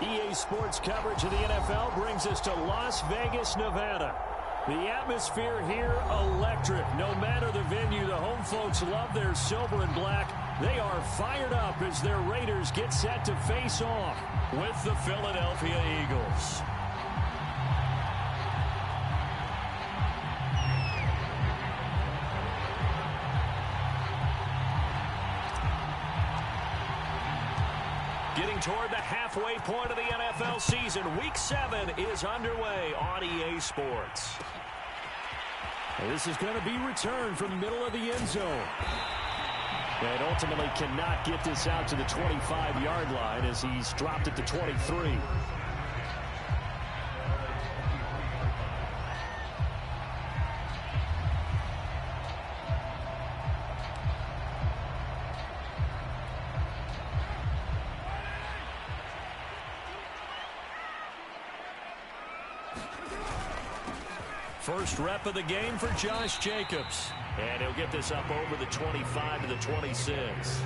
EA Sports coverage of the NFL brings us to Las Vegas, Nevada. The atmosphere here, electric. No matter the venue, the home folks love their silver and black. They are fired up as their Raiders get set to face off with the Philadelphia Eagles. Getting toward the halfway point of the NFL season, Week 7 is underway on EA Sports. This is going to be returned from the middle of the end zone. And ultimately cannot get this out to the 25-yard line as he's dropped at the 23. First rep of the game for Josh Jacobs. And he'll get this up over the 25 to the 26.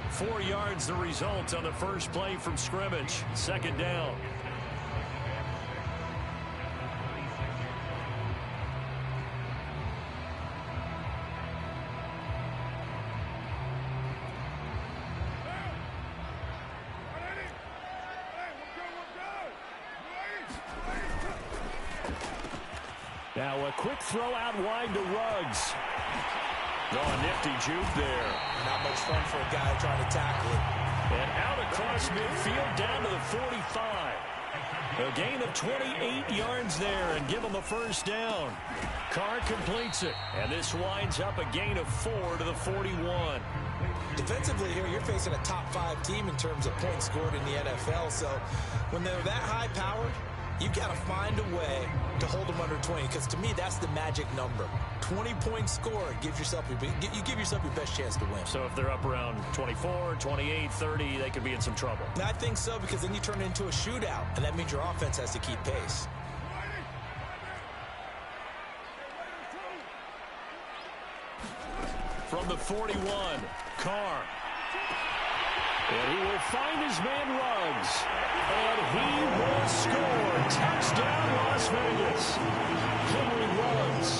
4 yards the result on the first play from scrimmage. Second down. Now a quick throw out wide to Ruggs. Oh, nifty juke there. Not much fun for a guy trying to tackle it. And out across midfield down to the 45. A gain of 28 yards there and give him a first down. Carr completes it. And this winds up a gain of 4 to the 41. Defensively here, you're facing a top 5 team in terms of points scored in the NFL. So when they're that high powered, you've got to find a way to hold them under 20, because to me, that's the magic number. 20 points scored, you give yourself your best chance to win. So if they're up around 24, 28, 30, they could be in some trouble. I think so, because then you turn it into a shootout, and that means your offense has to keep pace. From the 41, Carr. And he will find his man Ruggs. And he will score. Touchdown, Las Vegas. Henry Ruggs,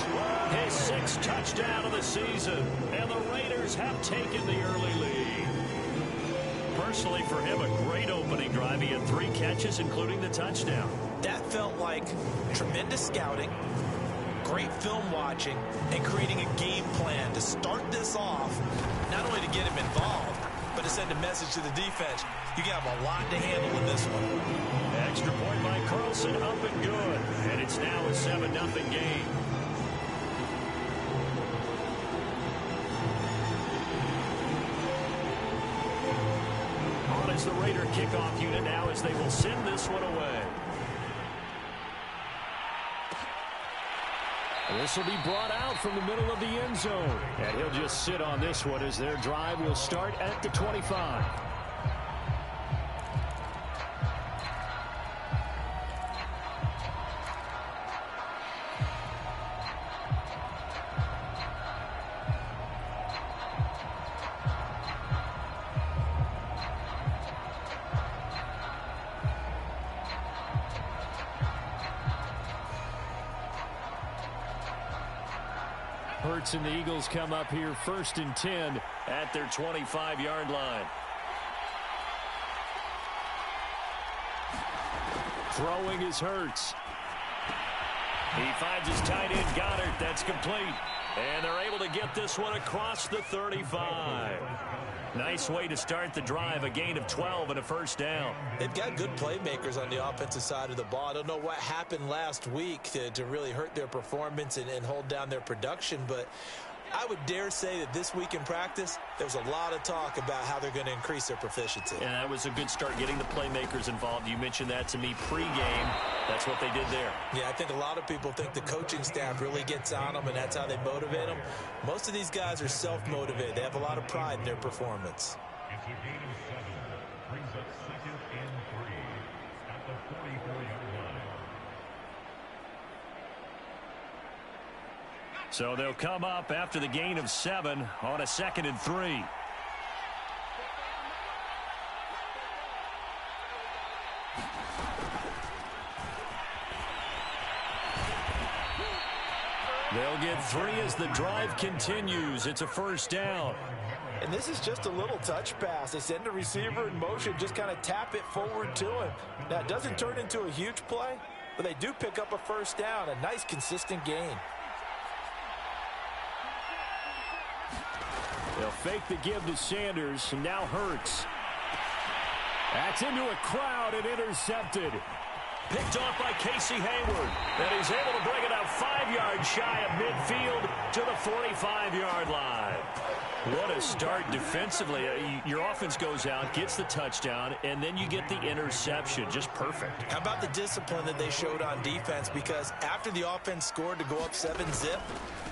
his 6th touchdown of the season. And the Raiders have taken the early lead. Personally, for him, a great opening drive. He had 3 catches, including the touchdown. That felt like tremendous scouting, great film watching, and creating a game plan to start this off, not only to get him involved, but to send a message to the defense. You got a lot to handle in this one. Extra point by Carlson, up and good. And it's now a 7-0 game. On is the Raider kickoff unit now as they will send this one away. This will be brought out from the middle of the end zone. And he'll just sit on this one as their drive will start at the 25. Hurts and the Eagles come up here 1st and 10 at their 25-yard line. Throwing is Hurts. He finds his tight end Goddard. That's complete. And they're able to get this one across the 35. Nice way to start the drive. A gain of 12 and a first down. They've got good playmakers on the offensive side of the ball. I don't know what happened last week to really hurt their performance and hold down their production, but I would dare say that this week in practice, there was a lot of talk about how they're going to increase their proficiency. And that was a good start, getting the playmakers involved. You mentioned that to me pregame. That's what they did there. Yeah, I think a lot of people think the coaching staff really gets on them, and that's how they motivate them. Most of these guys are self-motivated. They have a lot of pride in their performance. It's a gain of 7. Brings up 2nd and 3 at the 44-yard line. So they'll come up after the gain of 7 on a 2nd and 3. They'll get 3 as the drive continues. It's a first down. And this is just a little touch pass. They send the receiver in motion, just kind of tap it forward to him. Now, it doesn't turn into a huge play, but they do pick up a first down, a nice, consistent gain. They'll fake the give to Sanders, and now Hurts. That's into a crowd and intercepted. Picked off by Casey Hayward, and he's able to bring it out 5 yards shy of midfield to the 45-yard line. What a start defensively. Your offense goes out, gets the touchdown, and then you get the interception. Just perfect. How about the discipline that they showed on defense? Because after the offense scored to go up 7-zip,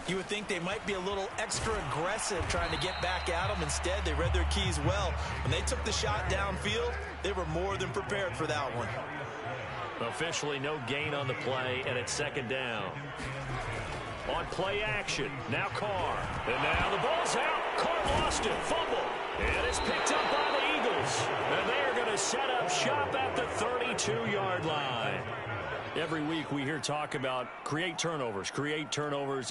you would think they might be a little extra aggressive trying to get back at them. Instead, they read their keys well. When they took the shot downfield, they were more than prepared for that one. Officially no gain on the play, and it's second down. On play action, now Carr. And now the ball's out. Carr lost it, fumble. And it's picked up by the Eagles. And they're going to set up shop at the 32-yard line. Every week we hear talk about create turnovers.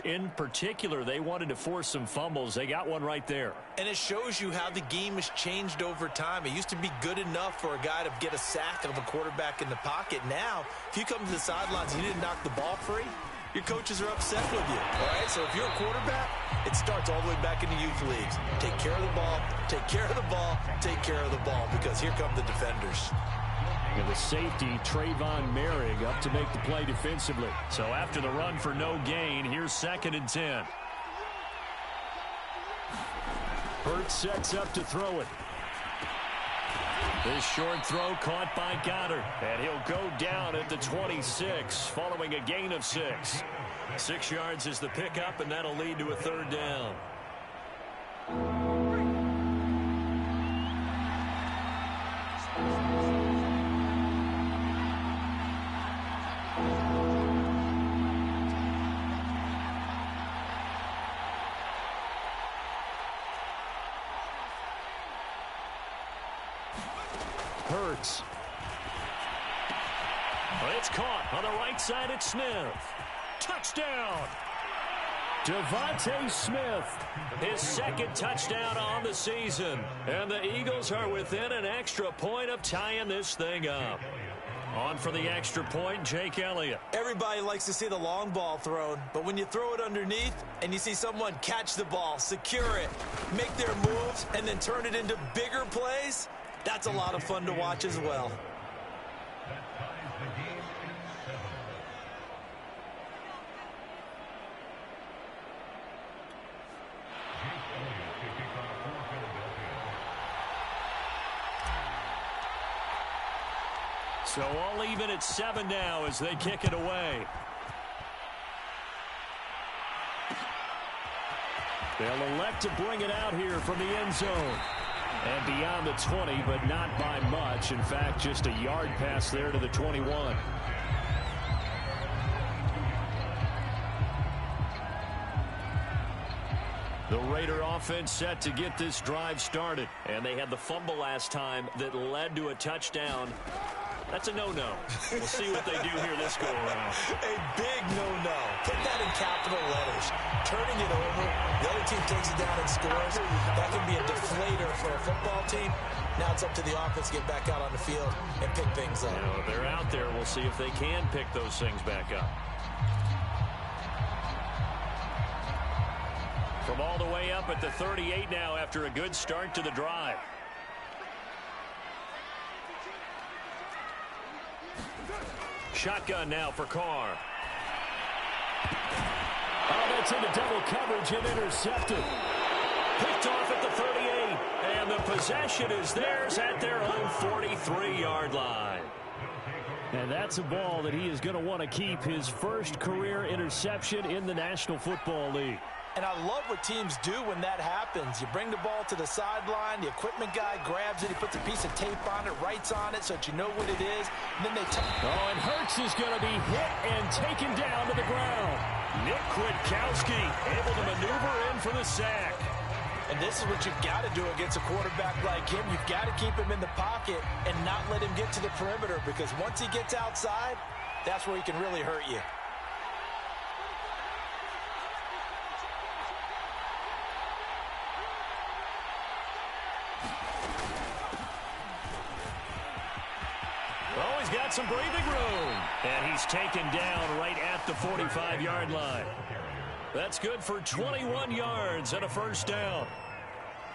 In particular, they wanted to force some fumbles. They got one right there. And it shows you how the game has changed over time. It used to be good enough for a guy to get a sack of a quarterback in the pocket. Now, if you come to the sidelines and you didn't knock the ball free, your coaches are upset with you. All right, so if you're a quarterback, it starts all the way back in the youth leagues. Take care of the ball, take care of the ball, take care of the ball, because here come the defenders. And the safety, Trayvon Merrick, up to make the play defensively. So after the run for no gain, here's 2nd and 10. Hurts sets up to throw it. This short throw caught by Goddard. And he'll go down at the 26 following a gain of 6. 6 yards is the pickup, and that'll lead to a 3rd down. Hurts. Well, it's caught on the right side at Smith. Touchdown! Devontae Smith, his 2nd touchdown on the season. And the Eagles are within an extra point of tying this thing up. On for the extra point, Jake Elliott. Everybody likes to see the long ball thrown, but when you throw it underneath and you see someone catch the ball, secure it, make their moves, and then turn it into bigger plays, that's a lot of fun to watch as well. So all even at 7 now as they kick it away. They'll elect to bring it out here from the end zone. And beyond the 20, but not by much. In fact, just a yard pass there to the 21. The Raider offense set to get this drive started. And they had the fumble last time that led to a touchdown. That's a no-no. We'll see what they do here this go-around. A big no-no. Put that in capital letters. Turning it over, the other team takes it down and scores. That can be a deflator for a football team. Now it's up to the offense to get back out on the field and pick things up. You know, they're out there. We'll see if they can pick those things back up. From all the way up at the 38 now after a good start to the drive. Shotgun now for Carr. Oh, that's into double coverage and intercepted. Picked off at the 38. And the possession is theirs at their own 43-yard line. And that's a ball that he is going to want to keep, his first career interception in the National Football League. And I love what teams do when that happens. You bring the ball to the sideline, the equipment guy grabs it, he puts a piece of tape on it, writes on it so that you know what it is, and then they oh, and Hurts is going to be hit and taken down to the ground. Nick Kwiatkowski able to maneuver in for the sack. And this is what you've got to do against a quarterback like him. You've got to keep him in the pocket and not let him get to the perimeter, because once he gets outside, that's where he can really hurt you. some breathing room. And he's taken down right at the 45-yard line. That's good for 21 yards and a first down.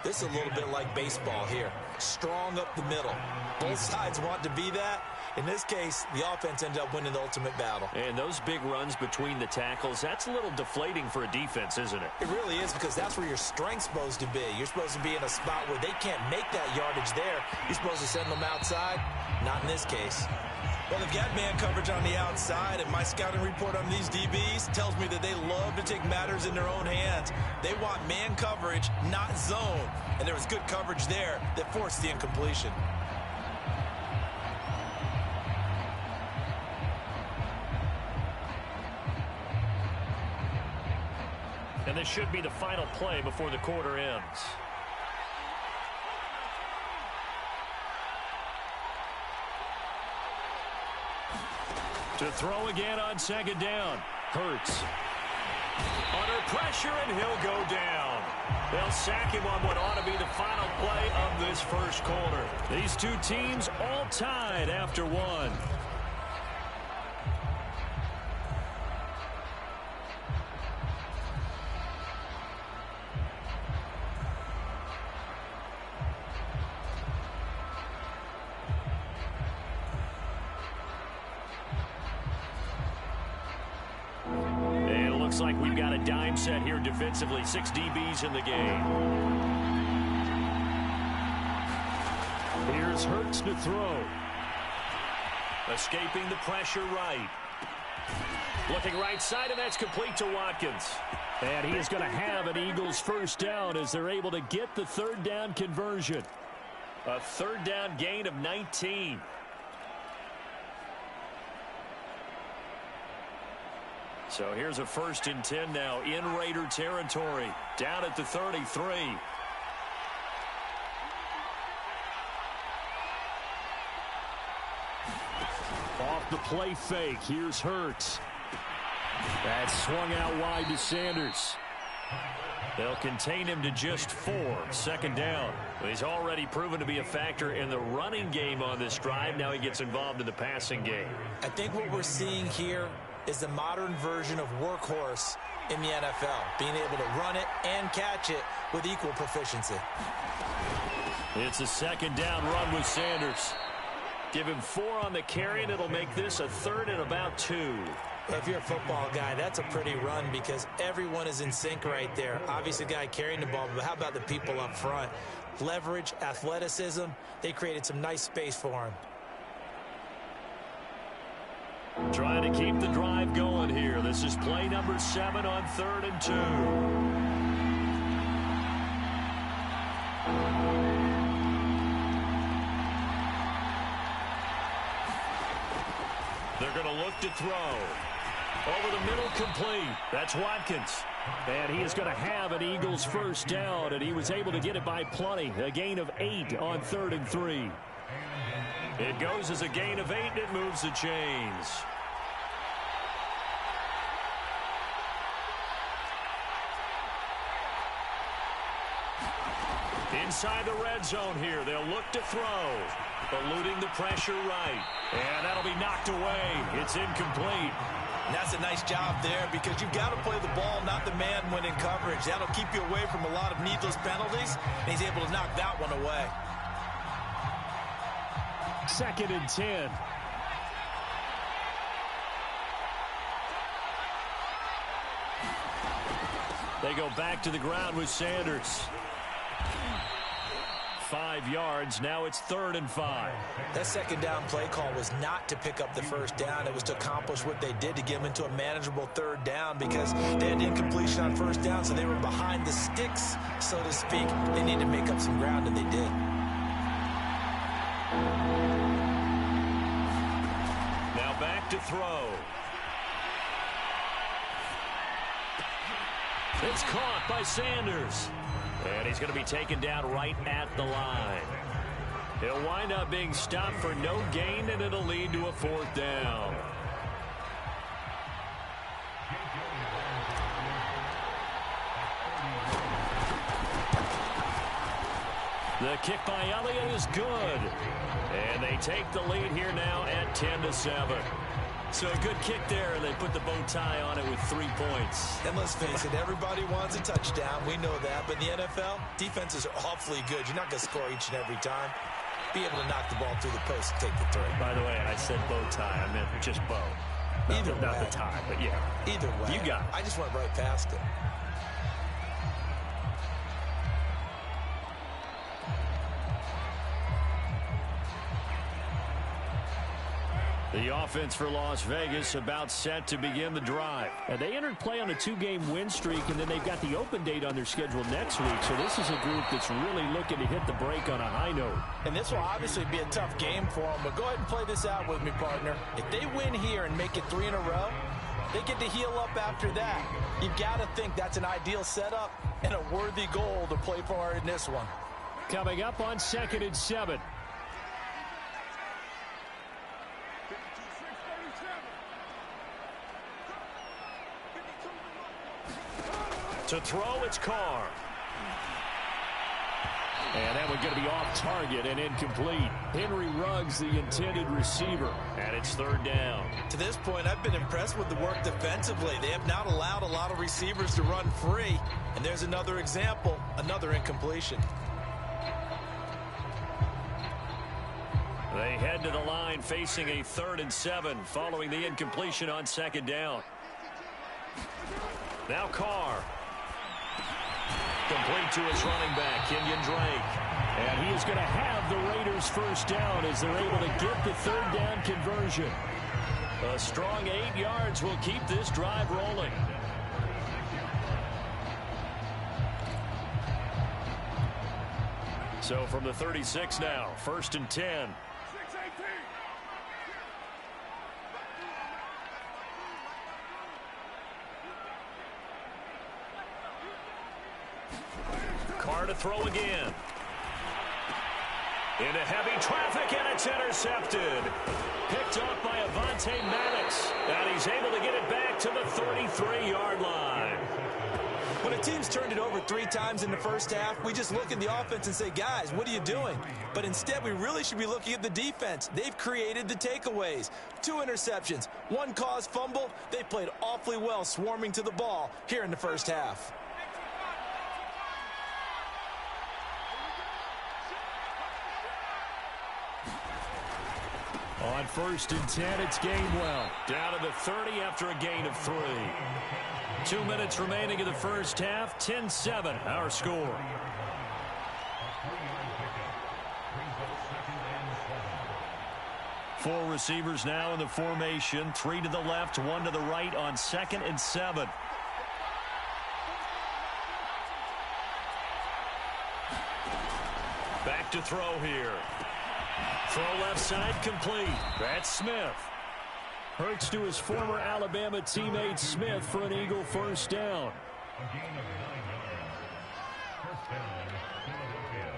This is a little bit like baseball here. Strong up the middle. Both sides want to be that. In this case, the offense ended up winning the ultimate battle. And those big runs between the tackles, that's a little deflating for a defense, isn't it? It really is, because that's where your strength's supposed to be. You're supposed to be in a spot where they can't make that yardage there. You're supposed to send them outside. Not in this case. Well, they've got man coverage on the outside, and my scouting report on these DBs tells me that they love to take matters in their own hands. They want man coverage, not zone. And there was good coverage there that forced the incompletion. And this should be the final play before the quarter ends. To throw again on second down. Hurts. Under pressure, and he'll go down. They'll sack him on what ought to be the final play of this first quarter. These two teams all tied after one. Looks like we've got a dime set here defensively. 6 DBs in the game. Here's Hurts to throw. Escaping the pressure right. Looking right side, and that's complete to Watkins. And he is going to have an Eagles first down as they're able to get the third down conversion. A third down gain of 19. So here's a 1st and 10 now in Raider territory. Down at the 33. Off the play fake. Here's Hurts. That swung out wide to Sanders. They'll contain him to just 4. 2nd down. He's already proven to be a factor in the running game on this drive. Now he gets involved in the passing game. I think what we're seeing here is the modern version of workhorse in the NFL, being able to run it and catch it with equal proficiency. It's a 2nd down run with Sanders. Give him 4 on the carry, and it'll make this a 3rd and about 2. If you're a football guy, that's a pretty run because everyone is in sync right there. Obviously, the guy carrying the ball, but how about the people up front? Leverage, athleticism, they created some nice space for him. Trying to keep the drive going here. This is play number 7 on 3rd and 2. They're going to look to throw. Over the middle, complete. That's Watkins. And he is going to have an Eagles first down, and he was able to get it by plenty. A gain of 8 on 3rd and 3. It goes as a gain of 8, and it moves the chains. Inside the red zone here, they'll look to throw. Eluding the pressure right. And that'll be knocked away. It's incomplete. And that's a nice job there because you've got to play the ball, not the man when in coverage. That'll keep you away from a lot of needless penalties, and he's able to knock that one away. 2nd and 10. They go back to the ground with Sanders. 5 yards. Now it's 3rd and 5. That 2nd down play call was not to pick up the first down. It was to accomplish what they did to get them into a manageable 3rd down because they had incompletion on 1st down, so they were behind the sticks, so to speak. They needed to make up some ground, and they did. Now back to throw. It's caught by Sanders. And he's going to be taken down right at the line. He'll wind up being stopped for no gain, and it'll lead to a 4th down. The The kick by Elliott is good. And they take the lead here now at 10-7. So a good kick there, and they put the bow tie on it with 3 points. And let's face it, everybody wants a touchdown. We know that. But in the NFL, defenses are awfully good. You're not going to score each and every time. Be able to knock the ball through the post and take the throw. By the way, I said bow tie. I meant just bow. Not the tie, but yeah. Either way. You got it. I just went right past it. The offense for Las Vegas about set to begin the drive. And they entered play on a 2-game win streak, and then they've got the open date on their schedule next week. So this is a group that's really looking to hit the break on a high note. And this will obviously be a tough game for them, but go ahead and play this out with me, partner. If they win here and make it 3 in a row, they get to heal up after that. You've got to think that's an ideal setup and a worthy goal to play for in this one. Coming up on 2nd and 7. To throw, it's Carr. And that one going to be off target and incomplete. Henry Ruggs, the intended receiver. And it's 3rd down. To this point, I've been impressed with the work defensively. They have not allowed a lot of receivers to run free. And there's another example, another incompletion. They head to the line facing a 3rd and 7 following the incompletion on 2nd down. Now Carr. Complete to his running back, Kenyon Drake. And he is going to have the Raiders first down as they're able to get the 3rd down conversion. A strong 8 yards will keep this drive rolling. So from the 36 now, 1st and 10. Carr to throw again. Into heavy traffic, and it's intercepted. Picked off by Avonte Maddox. And he's able to get it back to the 33-yard line. When a team's turned it over 3 times in the first half, we just look at the offense and say, guys, what are you doing? But instead, we really should be looking at the defense. They've created the takeaways. 2 interceptions, 1 caused fumble. They played awfully well swarming to the ball here in the first half. On 1st and 10, it's Gainwell. Down to the 30 after a gain of 3. 2 minutes remaining in the first half. 10-7, our score. Four receivers now in the formation. 3 to the left, 1 to the right on 2nd and 7. Back to throw here. Throw left side complete. That's Smith. Hurts to his former Alabama teammate Smith for an Eagle first down. A gain of 9 yards. First down, Philadelphia.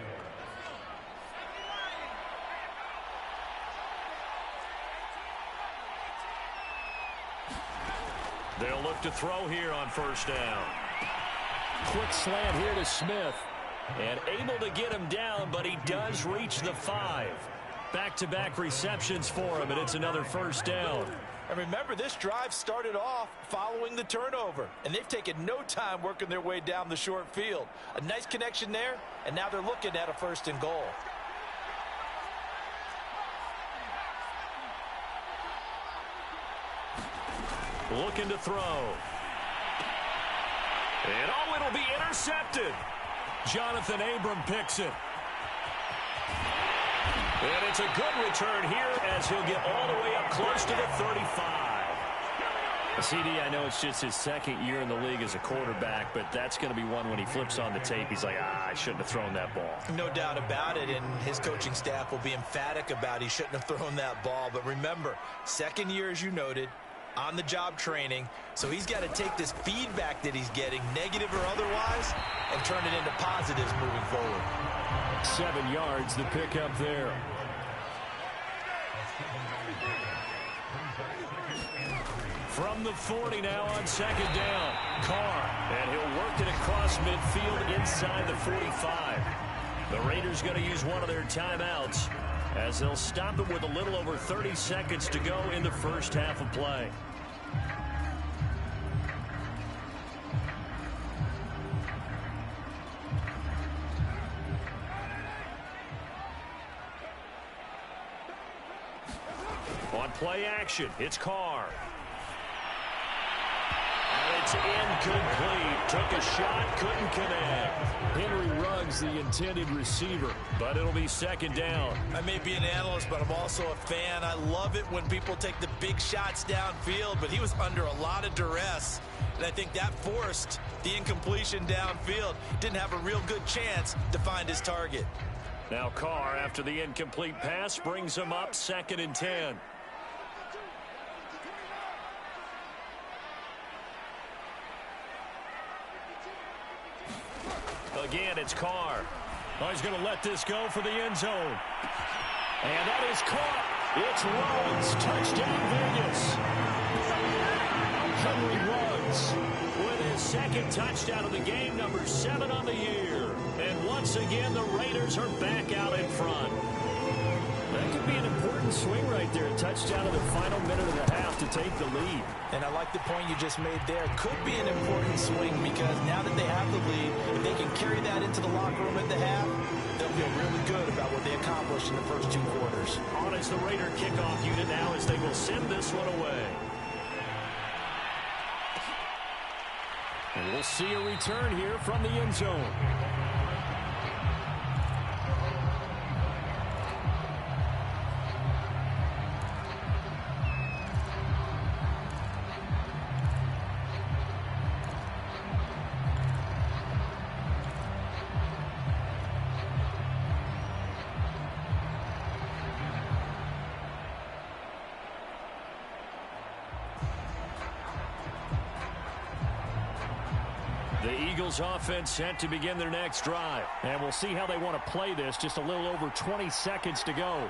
They'll look to throw here on first down. Quick slant here to Smith. And able to get him down, but he does reach the 5. Back-to-back receptions for him, and it's another first down. And remember, this drive started off following the turnover, and they've taken no time working their way down the short field. A nice connection there, and now they're looking at a 1st and goal. Looking to throw. And oh, it'll be intercepted. Jonathan Abram picks it. And it's a good return here as he'll get all the way up close to the 35. CD, I know it's just his 2nd year in the league as a quarterback, but that's going to be one when he flips on the tape. He's like, I shouldn't have thrown that ball. No doubt about it, and his coaching staff will be emphatic about he shouldn't have thrown that ball. But remember, 2nd year, as you noted, on-the-job training, so he's got to take this feedback that he's getting, negative or otherwise, and turn it into positives moving forward. 7 yards, the pickup there. From the 40 now on 2nd down. Carr, and he'll work it across midfield inside the 45. The Raiders going to use one of their timeouts as they'll stop it with a little over 30 seconds to go in the first half of play. On play action, it's Carr. And it's incomplete. Took a shot, couldn't connect. Henry Ruggs, the intended receiver, but it'll be second down. I may be an analyst, but I'm also a fan. I love it when people take the big shots downfield, but he was under a lot of duress, and I think that forced the incompletion downfield. Didn't have a real good chance to find his target. Now Carr, after the incomplete pass, brings him up 2nd and 10. Again, it's Carr. Oh, he's going to let this go for the end zone. And that is caught. It's Ruggs. Touchdown, Vegas. Henry Ruggs with his 2nd touchdown of the game, number 7 on the year. And once again, the Raiders are back out in front. That could be an important swing right there. A touchdown in the final minute of the half to take the lead. And I like the point you just made there. Could be an important swing because now that they have the lead, if they can carry that into the locker room at the half, they'll feel really good about what they accomplished in the first 2 quarters. On is the Raider kickoff unit now as they will send this one away. And we'll see a return here from the end zone. The Eagles offense set to begin their next drive. And we'll see how they want to play this. Just a little over 20 seconds to go.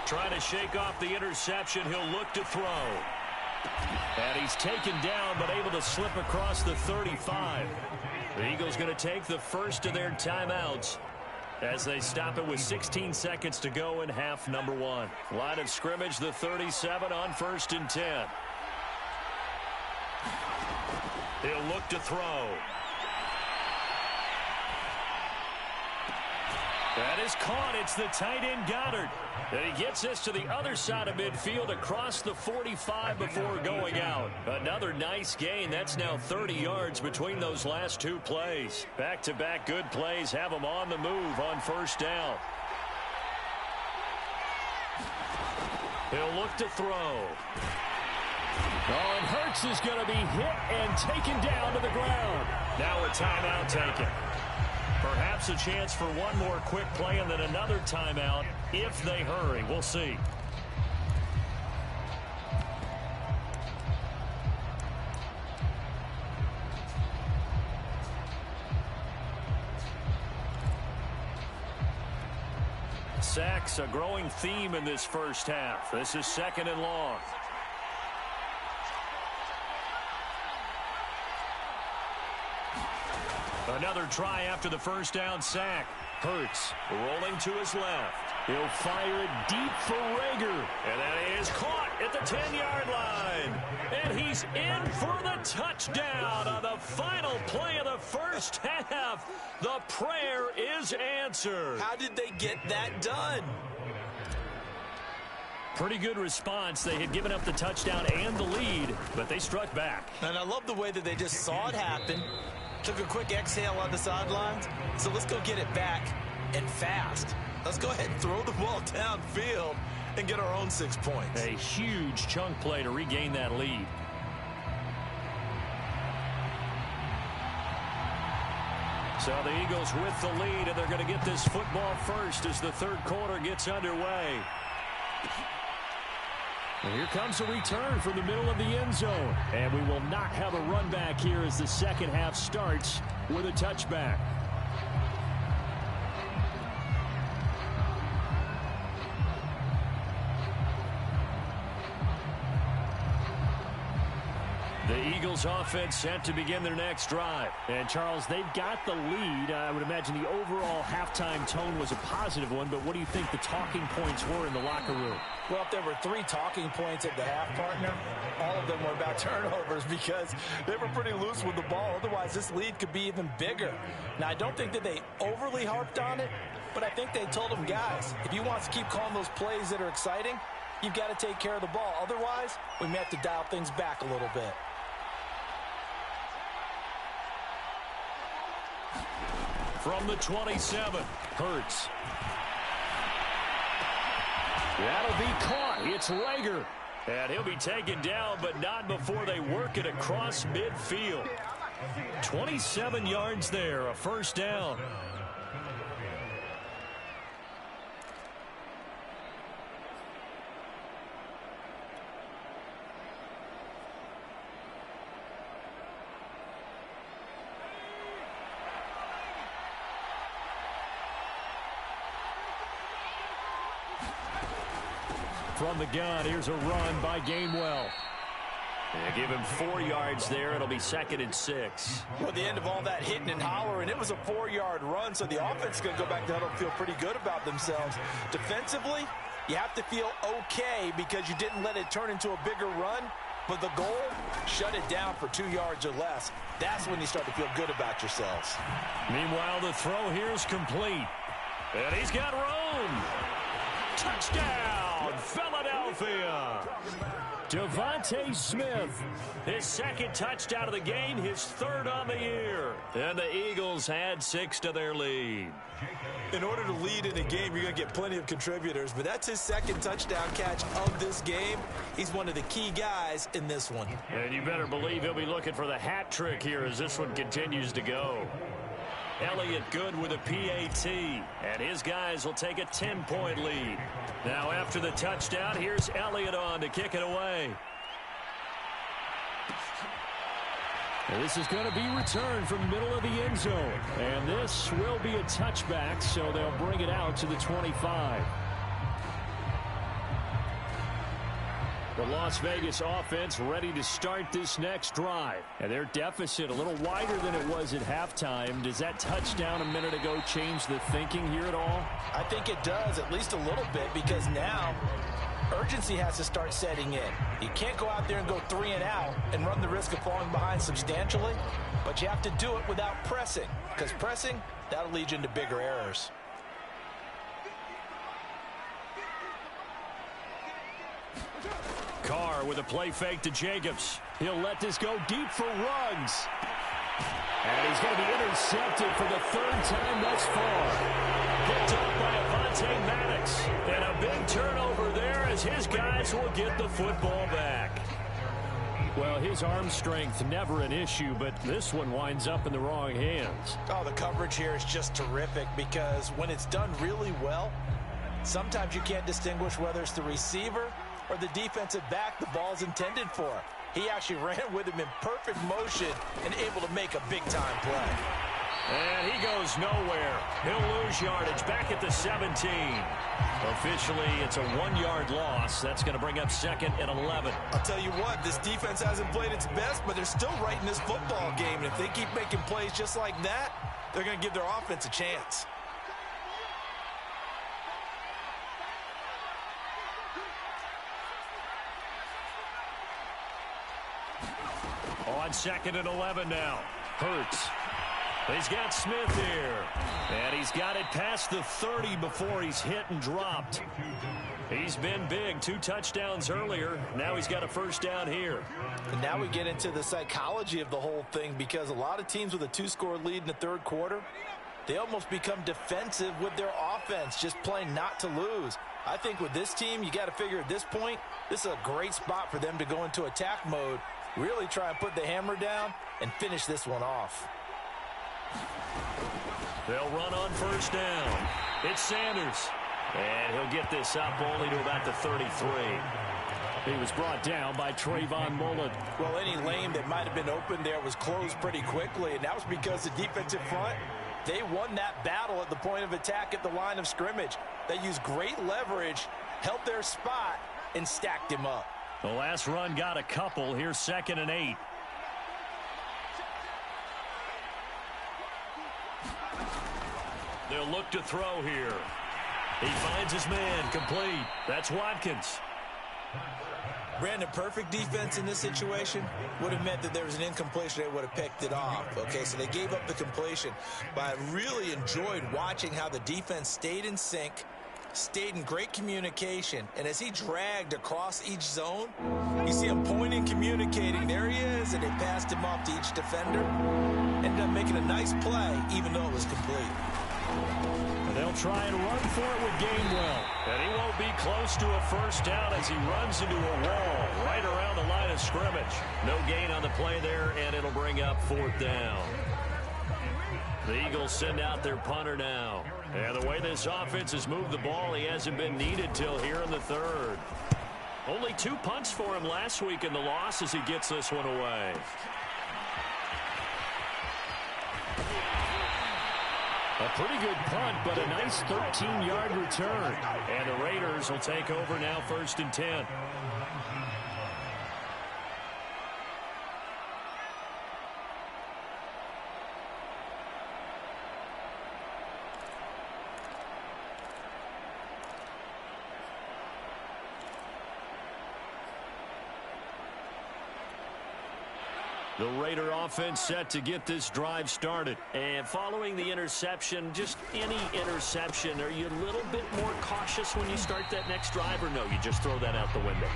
Trying to shake off the interception. He'll look to throw. And he's taken down, but able to slip across the 35. The Eagles going to take the first of their timeouts as they stop it with 16 seconds to go in half number 1. Line of scrimmage, the 37 on 1st and 10. He'll look to throw. That is caught. It's the tight end Goddard. And he gets this to the other side of midfield across the 45 before going out. Another nice gain. That's now 30 yards between those last 2 plays. Back-to-back good plays have him on the move on 1st down. He'll look to throw. Oh, and Hurts is going to be hit and taken down to the ground. Now a timeout taken. Perhaps a chance for one more quick play and then another timeout if they hurry. We'll see. Sacks, a growing theme in this first half. This is 2nd and long. Another try after the first down sack. Hurts rolling to his left. He'll fire it deep for Rager. And that is caught at the 10-yard line. And he's in for the touchdown on the final play of the first half. The prayer is answered. How did they get that done? Pretty good response. They had given up the touchdown and the lead, but they struck back. And I love the way that they just saw it happen. Took a quick exhale on the sidelines. So let's go get it back and fast. Let's go ahead and throw the ball downfield and get our own 6 points. A huge chunk play to regain that lead. So the Eagles with the lead, and they're going to get this football first as the 3rd quarter gets underway. And here comes a return from the middle of the end zone. And we will not have a run back here as the second half starts with a touchback. The The Eagles offense set to begin their next drive. And, Charles, they've got the lead. I would imagine the overall halftime tone was a positive one, but what do you think the talking points were in the locker room? Well, if there were 3 talking points at the half, partner, all of them were about turnovers because they were pretty loose with the ball. Otherwise, this lead could be even bigger. Now, I don't think that they overly harped on it, but I think they told them, guys, if you want to keep calling those plays that are exciting, you've got to take care of the ball. Otherwise, we may have to dial things back a little bit. From the 27, Hurts. That'll be caught. It's Rager. And he'll be taken down, but not before they work it across midfield. 27 yards there, a first down. From the gun, here's a run by Gainwell. And give him 4 yards there. It'll be 2nd and 6. Well, at the end of all that hitting and hollering, it was a 4-yard run, so the offense is going to go back to huddle and feel pretty good about themselves. Defensively, you have to feel okay because you didn't let it turn into a bigger run, but the goal, shut it down for 2 yards or less. That's when you start to feel good about yourselves. Meanwhile, the throw here is complete. And he's got room. Touchdown, Philadelphia. Devontae Smith, his 2nd touchdown of the game, his 3rd on the year. And the Eagles add 6 to their lead. In order to lead in a game, you're going to get plenty of contributors, but that's his 2nd touchdown catch of this game. He's one of the key guys in this one. And you better believe he'll be looking for the hat trick here as this one continues to go. Elliott good with a PAT, and his guys will take a 10-point lead. Now after the touchdown, here's Elliott on to kick it away. And this is going to be returned from the middle of the end zone. And this will be a touchback, so they'll bring it out to the 25. The Las Vegas offense ready to start this next drive. And their deficit a little wider than it was at halftime. Does that touchdown a minute ago change the thinking here at all? I think it does, at least a little bit, because now urgency has to start setting in. You can't go out there and go 3 and out and run the risk of falling behind substantially, but you have to do it without pressing, because pressing, that'll lead you into bigger errors. Carr with a play fake to Jacobs. He'll let this go deep for Ruggs. And he's going to be intercepted for the 3rd time thus far. Picked up by Avonte Maddox. And a big turnover there as his guys will get the football back. Well, his arm strength never an issue, but this one winds up in the wrong hands. Oh, the coverage here is just terrific because when it's done really well, sometimes you can't distinguish whether it's the receiver or the defensive back the ball's intended for. He actually ran with him in perfect motion and able to make a big-time play. And he goes nowhere. He'll lose yardage back at the 17. Officially, it's a 1-yard loss. That's going to bring up 2nd and 11. I'll tell you what, this defense hasn't played its best, but they're still right in this football game. And if they keep making plays just like that, they're going to give their offense a chance. On 2nd and 11 now. Hurts. He's got Smith here. And he's got it past the 30 before he's hit and dropped. He's been big. 2 touchdowns earlier. Now he's got a first down here. And now we get into the psychology of the whole thing because a lot of teams with a 2-score lead in the 3rd quarter, they almost become defensive with their offense, just playing not to lose. I think with this team, you got to figure at this point, this is a great spot for them to go into attack mode, really try and put the hammer down and finish this one off. They'll run on first down. It's Sanders. And he'll get this up only to about the 33. He was brought down by Trayvon Mullen. Well, any lane that might have been open there was closed pretty quickly, and that was because the defensive front, they won that battle at the point of attack at the line of scrimmage. They used great leverage, held their spot, and stacked him up. The last run got a couple. Here's 2nd and 8. They'll look to throw here. He finds his man, complete. That's Watkins. Brandon, perfect defense in this situation would have meant that there was an incompletion. They would have picked it off. Okay, so they gave up the completion. But I really enjoyed watching how the defense stayed in sync, stayed in great communication. And as he dragged across each zone, you see him pointing, communicating. There he is, and they passed him off to each defender. Ended up making a nice play, even though it was complete. They'll try and run for it with Gainwell. And he won't be close to a first down as he runs into a wall right around the line of scrimmage. No gain on the play there, and it'll bring up 4th down. The Eagles send out their punter now. And the way this offense has moved the ball, he hasn't been needed till here in the 3rd. Only 2 punts for him last week in the loss as he gets this one away. A pretty good punt, but a nice 13-yard return. And the Raiders will take over now, 1st and 10. The Raider offense set to get this drive started. And following the interception, just any interception, are you a little bit more cautious when you start that next drive, or no, you just throw that out the window?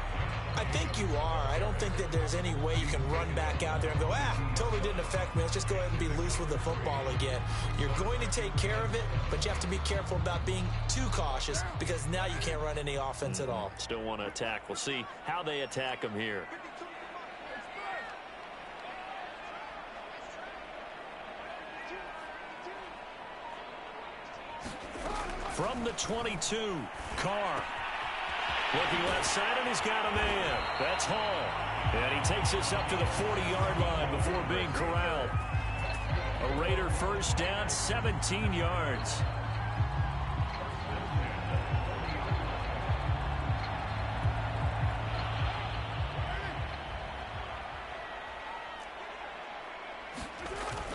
I think you are. I don't think that there's any way you can run back out there and go, totally didn't affect me. Let's just go ahead and be loose with the football again. You're going to take care of it, but you have to be careful about being too cautious because now you can't run any offense at all. Still want to attack. We'll see how they attack him here. From the 22, Carr. Looking left side, and he's got a man. That's Hall. And he takes this up to the 40-yard line before being corralled. A Raider first down, 17 yards.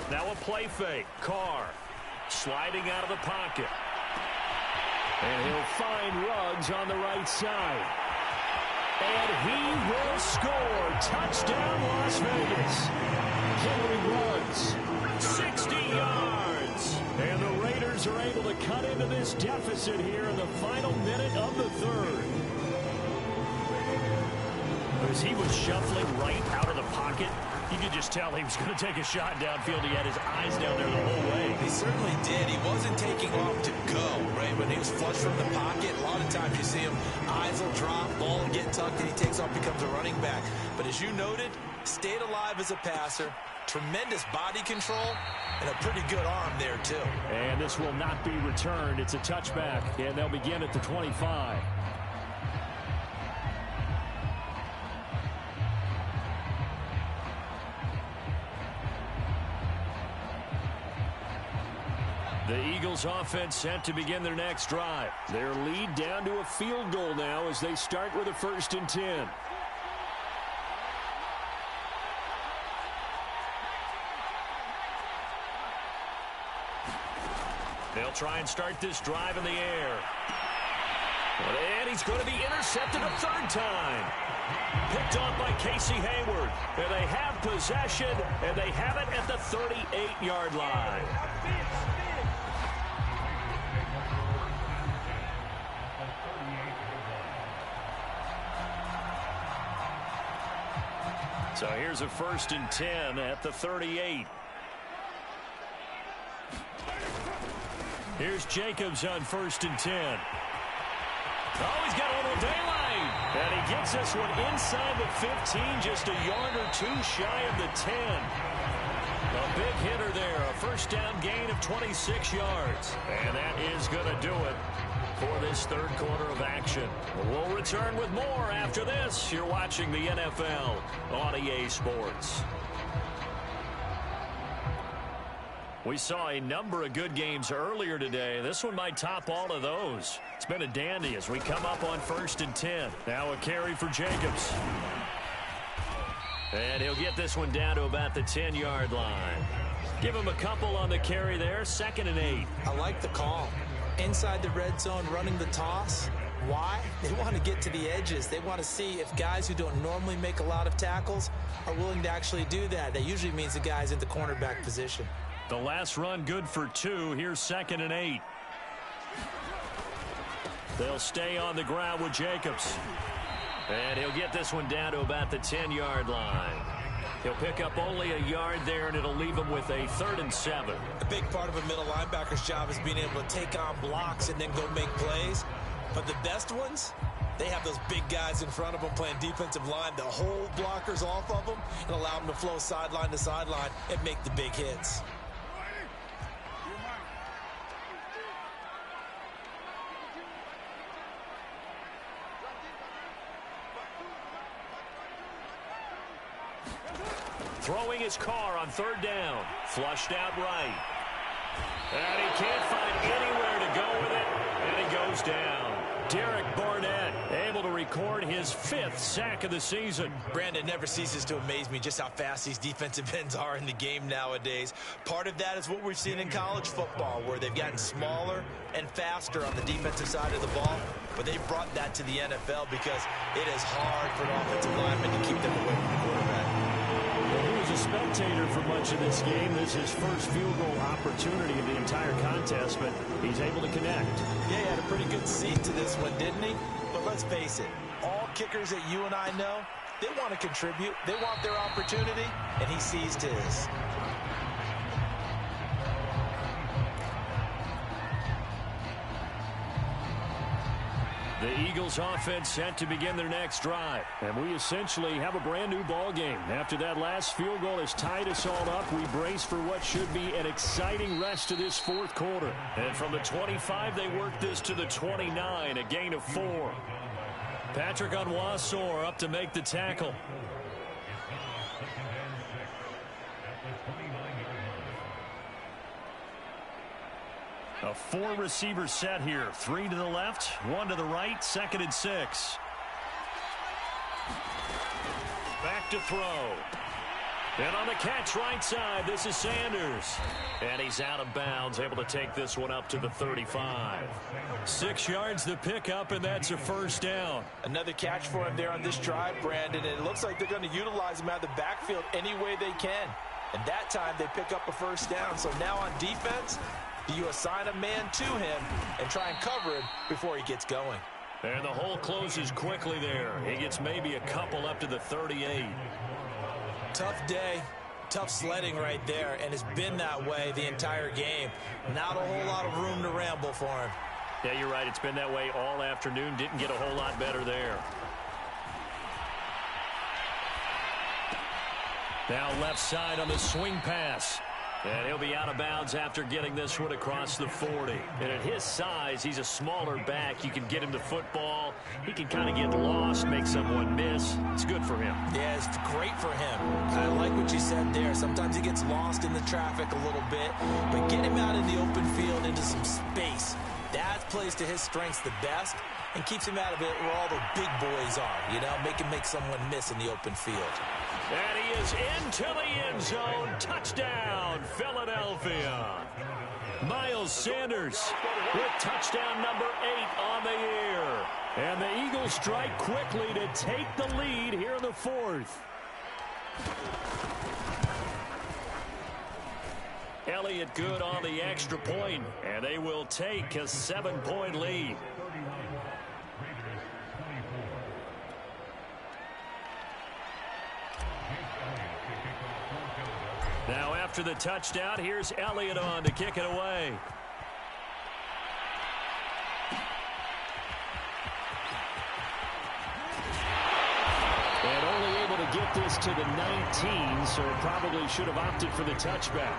Now a play fake. Carr sliding out of the pocket. And he'll find Ruggs on the right side. And he will score. Touchdown, Las Vegas. Henry Ruggs, 60 yards. And the Raiders are able to cut into this deficit here in the final minute of the 3rd. As he was shuffling right out of the pocket, you could just tell he was going to take a shot downfield. He had his eyes down there the whole way. He certainly did. He wasn't taking off to go, right? When he was flush from the pocket, a lot of times you see him, eyes will drop, ball will get tucked, and he takes off, becomes a running back. But as you noted, stayed alive as a passer, tremendous body control, and a pretty good arm there, too. And this will not be returned. It's a touchback, and they'll begin at the 25. The Eagles offense set to begin their next drive. Their lead down to a field goal now as they start with a 1st and 10. They'll try and start this drive in the air. And he's going to be intercepted a 3rd time. Picked off by Casey Hayward. And they have possession, and they have it at the 38-yard line. So here's a 1st and 10 at the 38. Here's Jacobs on 1st and 10. Oh, he's got a little daylight. And he gets this one inside the 15, just a yard or 2 shy of the 10. A big hitter there, a 1st down gain of 26 yards. And that is going to do it for this 3rd quarter of action. We'll return with more after this. You're watching the NFL on EA Sports. We saw a number of good games earlier today. This one might top all of those. It's been a dandy as we come up on 1st and 10. Now a carry for Jacobs. And he'll get this one down to about the 10-yard line. Give him a couple on the carry there, 2nd and 8. I like the call. Inside the red zone, running the toss. Why? They want to get to the edges. They want to see if guys who don't normally make a lot of tackles are willing to actually do that. That usually means the guy's in the cornerback position. The last run good for 2. Here's 2nd and 8. They'll stay on the ground with Jacobs. And he'll get this one down to about the 10-yard line. He'll pick up only a yard there, and it'll leave him with a 3rd and 7. A big part of a middle linebacker's job is being able to take on blocks and then go make plays. But the best ones, they have those big guys in front of them playing defensive line that hold blockers off of them and allow them to flow sideline to sideline and make the big hits. Throwing his car on 3rd down. Flushed out right. And he can't find anywhere to go with it. And he goes down. Derek Barnett able to record his 5th sack of the season. Brandon, never ceases to amaze me just how fast these defensive ends are in the game nowadays. Part of that is what we've seen in college football, where they've gotten smaller and faster on the defensive side of the ball. But they've brought that to the NFL because it is hard for an offensive lineman to keep them away from the quarterback. He was a spectator for much of this game. This is his first field goal opportunity of the entire contest, but he's able to connect. Yeah, he had a pretty good seat to this one, didn't he? But let's face it, all kickers that you and I know, they want to contribute. They want their opportunity, and he seized his. The Eagles offense set to begin their next drive. And we essentially have a brand new ball game. After that last field goal has tied us all up, we brace for what should be an exciting rest of this 4th quarter. And from the 25, they work this to the 29, a gain of 4. Patrick Onwuasor up to make the tackle. A 4-receiver set here. 3 to the left, 1 to the right, 2nd and 6. Back to throw. And on the catch right side, this is Sanders. And he's out of bounds, able to take this one up to the 35. 6 yards the pickup, and that's a 1st down. Another catch for him there on this drive, Brandon. And it looks like they're going to utilize him out of the backfield any way they can. And that time they pick up a 1st down. So now on defense, you assign a man to him and try and cover him before he gets going. And the hole closes quickly there. He gets maybe a couple up to the 38. Tough day, tough sledding right there, and it's been that way the entire game. Not a whole lot of room to ramble for him. Yeah, you're right. It's been that way all afternoon. Didn't get a whole lot better there. Now left side on the swing pass. And he'll be out of bounds after getting this one across the 40. And at his size, he's a smaller back. You can get him the football. He can kind of get lost, make someone miss. It's good for him. Yeah, it's great for him. I like what you said there. Sometimes he gets lost in the traffic a little bit. But get him out in the open field into some space. That plays to his strengths the best and keeps him out of it where all the big boys are. You know, make someone miss in the open field. And he is into the end zone. Touchdown, Philadelphia. Miles Sanders with touchdown number 8 on the year. And the Eagles strike quickly to take the lead here in the 4th. Elliott good on the extra point, and they will take a 7-point lead. Now after the touchdown, here's Elliott on to kick it away. And only able to get this to the 19, so probably should have opted for the touchback.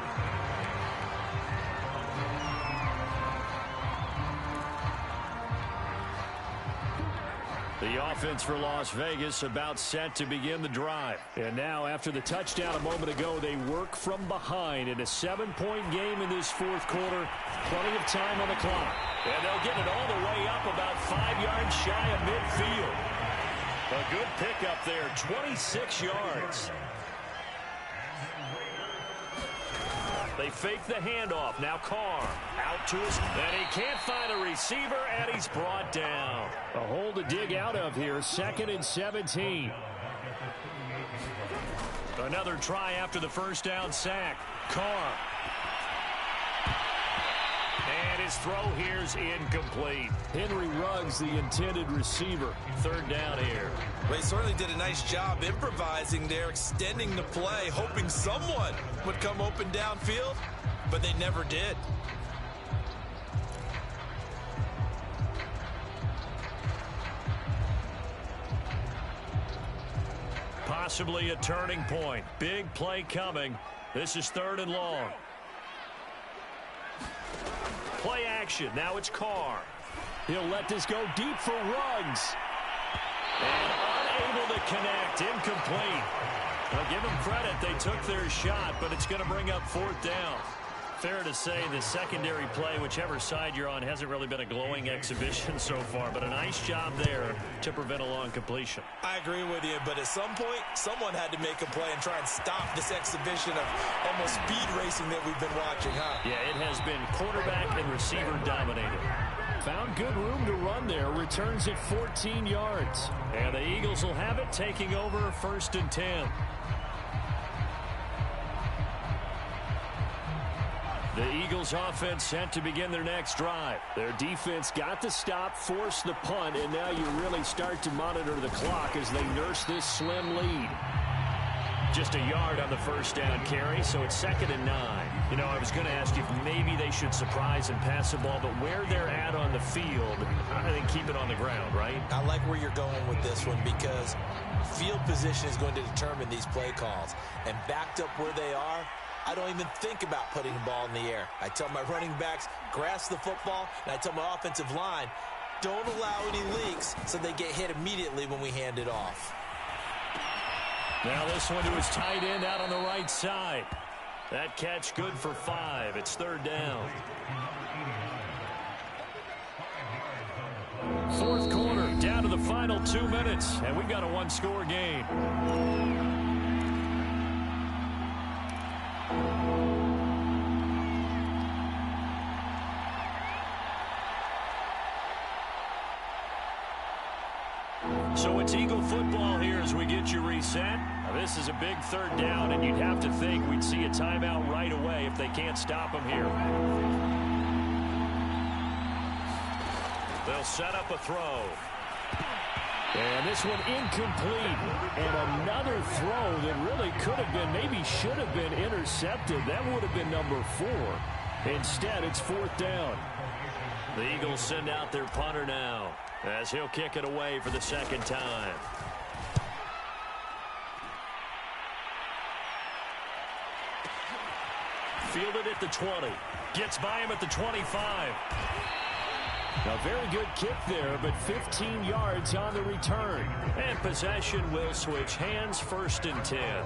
The offense for Las Vegas about set to begin the drive. And now after the touchdown a moment ago, they work from behind in a 7-point game in this 4th quarter. Plenty of time on the clock. And they'll get it all the way up about 5 yards shy of midfield. A good pickup there, 26 yards. They fake the handoff. Now Carr out to his, and he can't find a receiver, and he's brought down. A hole to dig out of here, 2nd and 17. Another try after the first down sack. Carr. And his throw here's incomplete. Henry Ruggs, the intended receiver. 3rd down here. They certainly did a nice job improvising there, extending the play, hoping someone would come open downfield, but they never did. Possibly a turning point. Big play coming. This is 3rd and long. Play action. Now it's Carr. He'll let this go deep for Ruggs. And unable to connect. Incomplete. I'll give them credit. They took their shot, but it's going to bring up 4th down. Fair to say the secondary play, whichever side you're on, hasn't really been a glowing exhibition so far, but a nice job there to prevent a long completion. I agree with you, but at some point, someone had to make a play and try and stop this exhibition of almost speed racing that we've been watching, huh? Yeah, it has been quarterback and receiver dominated. Found good room to run there. Returns it 14 yards. And the Eagles will have it, taking over 1st and 10. The Eagles offense set to begin their next drive. Their defense got the stop, forced the punt, and now you really start to monitor the clock as they nurse this slim lead. Just a yard on the first down carry, so it's 2nd and 9. You know, I was going to ask you if maybe they should surprise and pass the ball, but where they're at on the field, I think keep it on the ground, right? I like where you're going with this one because field position is going to determine these play calls. And backed up where they are, I don't even think about putting the ball in the air. I tell my running backs, grasp the football, and I tell my offensive line, don't allow any leaks so they get hit immediately when we hand it off. Now this one to his tight end out on the right side. That catch good for 5. It's 3rd down. 4th quarter, down to the final 2 minutes, and we've got a 1-score game. So it's Eagle football here as we get you reset. Now this is a big 3rd down, and you'd have to think we'd see a timeout right away if they can't stop them here. They'll set up a throw. And this one incomplete. And another throw that really could have been, maybe should have been intercepted. That would have been number 4. Instead, it's 4th down. The Eagles send out their punter now, as he'll kick it away for the 2nd time. Fielded at the 20. Gets by him at the 25. A very good kick there, but 15 yards on the return. And possession will switch hands, 1st and 10.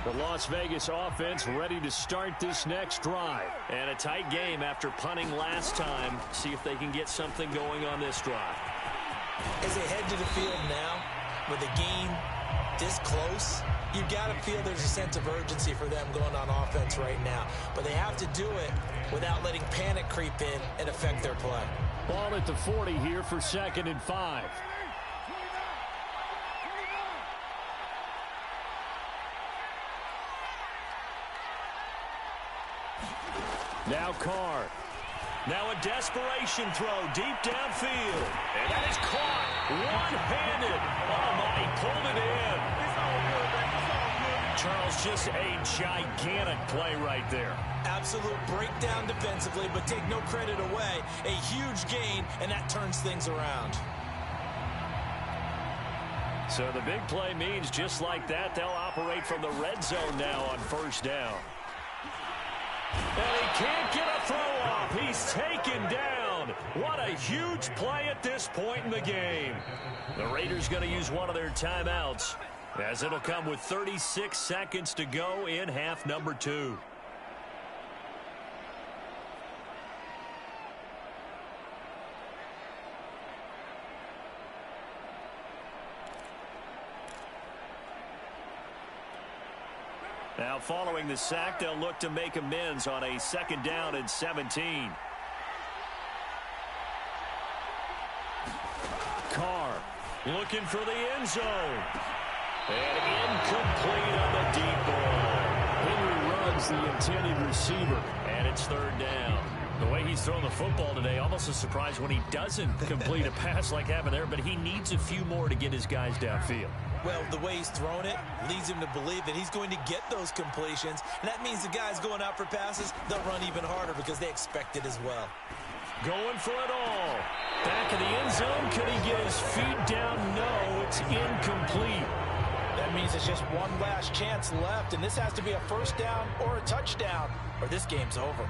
The Las Vegas offense ready to start this next drive. And a tight game after punting last time. See if they can get something going on this drive. As they head to the field now, with the game this close, you've got to feel there's a sense of urgency for them going on offense right now. But they have to do it without letting panic creep in and affect their play. Ball at the 40 here for 2nd and 5. Now Carr. Now a desperation throw deep downfield. And that is caught one-handed. Oh, my, he pulled it in. Charles, just a gigantic play right there. Absolute breakdown defensively, but take no credit away. A huge gain, and that turns things around. So the big play means just like that, they'll operate from the red zone now on 1st down. And he can't get a throw off. He's taken down. What a huge play at this point in the game. The Raiders going to use one of their timeouts, as it'll come with 36 seconds to go in half number 2. following the sack, they'll look to make amends on a 2nd down and 17. Carr looking for the end zone. And incomplete on the deep ball. Henry Ruggs, the intended receiver, and it's 3rd down. The way he's thrown the football today, almost a surprise when he doesn't complete a pass like happened there, but he needs a few more to get his guys downfield. Well, the way he's thrown it leads him to believe that he's going to get those completions. And that means the guys going out for passes, they'll run even harder because they expect it as well. Going for it all. Back in the end zone. Could he get his feet down? No, it's incomplete. That means it's just one last chance left, and this has to be a 1st down or a touchdown, or this game's over.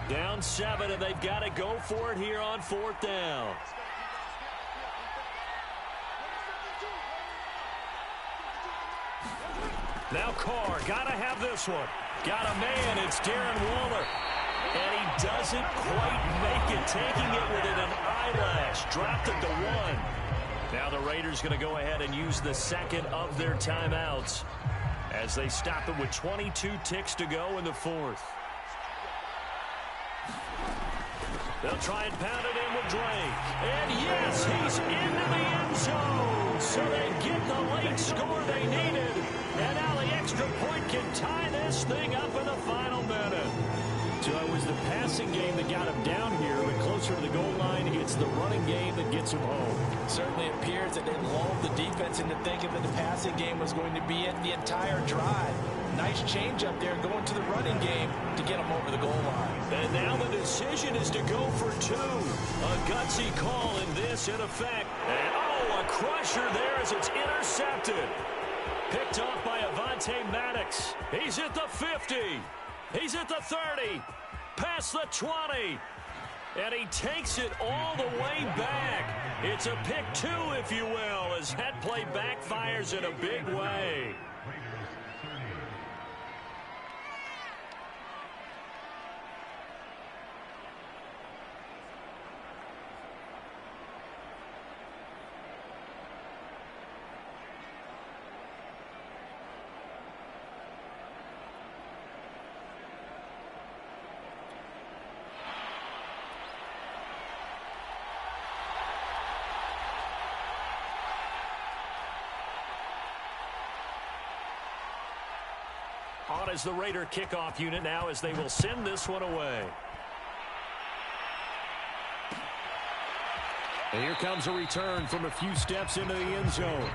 Down 7, and they've got to go for it here on 4th down. Now Carr, got to have this one. Got a man, it's Darren Waller. And he doesn't quite make it, taking it within an eyelash. Dropped it to 1. Now the Raiders going to go ahead and use the 2nd of their timeouts as they stop it with 22 ticks to go in the 4th. They'll try and pound it in with Drake. And yes, he's into the end zone. So they get the late score they needed. And now the extra point can tie this thing up in the final minute. So it was the passing game that got him down here, but closer to the goal line, it's the running game that gets him home. Certainly appears that they lulled the defense into thinking that the passing game was going to be it the entire drive. Nice change up there going to the running game to get him over the goal line. And now the decision is to go for 2. A gutsy call in this in effect. And oh, a crusher there as it's intercepted. Picked off by Avonte Maddox. He's at the 50. He's at the 30. Past the 20. And he takes it all the way back. It's a pick 2, if you will, as that play backfires in a big way. On as the Raider kickoff unit now as they will send this one away. And here comes a return from a few steps into the end zone.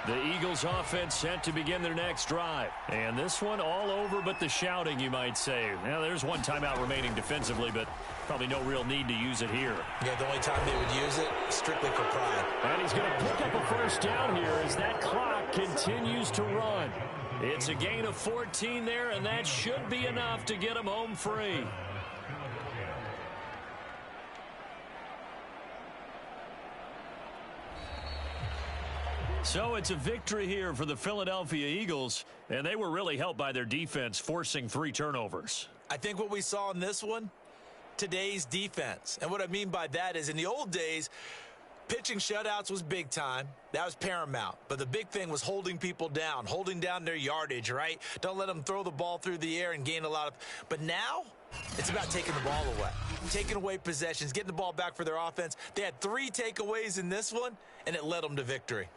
The Eagles offense set to begin their next drive. And this one all over but the shouting, you might say. Now, there's one timeout remaining defensively, but probably no real need to use it here. Yeah, the only time they would use it, strictly for pride. And he's going to pick up a 1st down here as that clock continues to run. It's a gain of 14 there, and that should be enough to get him home free. So it's a victory here for the Philadelphia Eagles, and they were really helped by their defense, forcing 3 turnovers. I think what we saw in this one, today's defense. And what I mean by that is in the old days, pitching shutouts was big time. That was paramount. But the big thing was holding people down, holding down their yardage, right? Don't let them throw the ball through the air and gain a lot of. But now it's about taking the ball away, taking away possessions, getting the ball back for their offense. They had 3 takeaways in this one, and it led them to victory.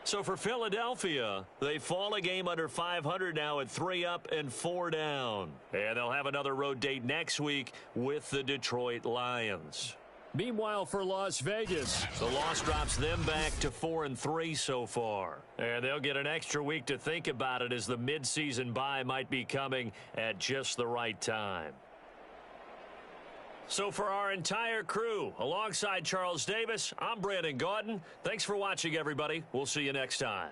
So for Philadelphia, they fall a game under 500 now at 3 up and 4 down. And they'll have another road date next week with the Detroit Lions. Meanwhile, for Las Vegas, the loss drops them back to 4-3 so far. And they'll get an extra week to think about it as the midseason bye might be coming at just the right time. So for our entire crew, alongside Charles Davis, I'm Brandon Gaudin. Thanks for watching, everybody. We'll see you next time.